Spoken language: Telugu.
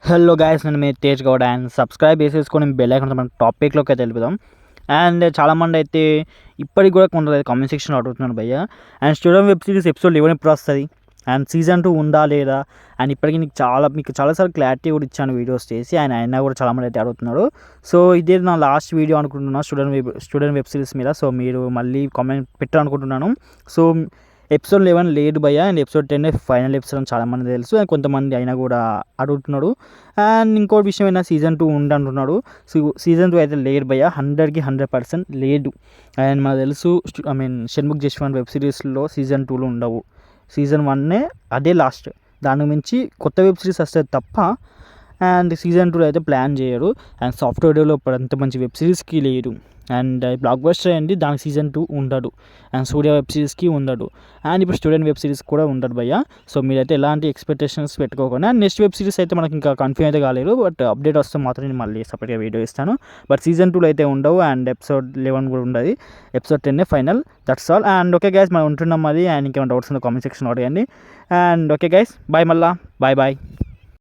హలో గైస్, నేను మీ తేజ్ గౌడ్ అండ్ సబ్స్క్రైబ్ చేసేసుకొని బెల్ ఐకాన్ మన టాపిక్లోకి అయితే వెళ్ళిపోదాం. అండ్ చాలామంది అయితే ఇప్పటికి కూడా కొందరు కామెంట్ సెక్షన్లో అడుగుతున్నారు భయ్య, and student web series episode 11 ఎప్పుడు వస్తుంది, అండ్ సీజన్ 2 ఉందా లేదా, అండ్ ఇప్పటికీ మీకు చాలాసార్లు క్లారిటీ కూడా ఇచ్చాను వీడియోస్ చేసి, అండ్ అయినా కూడా చాలామంది అయితే అడుగుతున్నారు. సో ఇదే నా లాస్ట్ వీడియో అనుకుంటున్నాను స్టూడెంట్ వెబ్ సిరీస్ మీద. సో మీరు మళ్ళీ కామెంట్ పెట్టాలనుకుంటున్నాను. సో ఎపిసోడ్ 11 లేదు భయ్య, అండ్ ఎపిసోడ్ 10 ఫైనల్ ఎపిసోడ్ అని చాలామంది తెలుసు, అండ్ కొంతమంది అయినా కూడా అడుగుతున్నాడు. అండ్ ఇంకో విషయం అయినా సీజన్ 2 ఉండంటున్నాడు. సీజన్ 2 అయితే లేదు భయ్య, 100% లేదు. అండ్ మనకు తెలుసు, షణ్ముఖ్ జశ్వంత్ వెబ్ సిరీస్లో సీజన్ 2లో ఉండవు. సీజన్ 1 అదే లాస్ట్, దాని మించి కొత్త వెబ్ సిరీస్ వస్తుంది తప్ప. అండ్ సీజన్ 2 అయితే ప్లాన్ చేయరు. అండ్ సాఫ్ట్వేర్ డెవలపర్ అంత మంచి వెబ్ సిరీస్కి లేదు. అండ్ బ్లాక్ బస్టర్ అయింది, దానికి సీజన్ 2 ఉండడు. అండ్ సూర్య వెబ్ సిరీస్కి ఉండడు. అండ్ ఇప్పుడు స్టూడెంట్ వెబ్ సిరీస్ కూడా ఉండదు భయ్య. సో మీరైతే ఎలాంటి ఎక్స్పెక్టేషన్స్ పెట్టుకోకుండా. అండ్ నెక్స్ట్ వెబ్ సిరీస్ అయితే మనకి ఇంకా కన్ఫర్మ్ అయితే కాలేదు, బట్ అప్డేట్ వస్తే మాత్రం నేను మళ్ళీ సపరేట్గా వీడియో ఇస్తాను. బట్ సీజన్ 2లో అయితే ఉండవు, అండ్ ఎపిసోడ్ 11 కూడా ఉండదు. Episode 10 final, that's all. And okay guys, మనం ఉంటున్నాం మరి. అండ్ ఇంకేమైనా డౌట్స్ ఉందో కామెంట్ సెక్షన్లో అడగండి. అండ్ ఓకే గైస్, బాయ్, మళ్ళా బాయ్.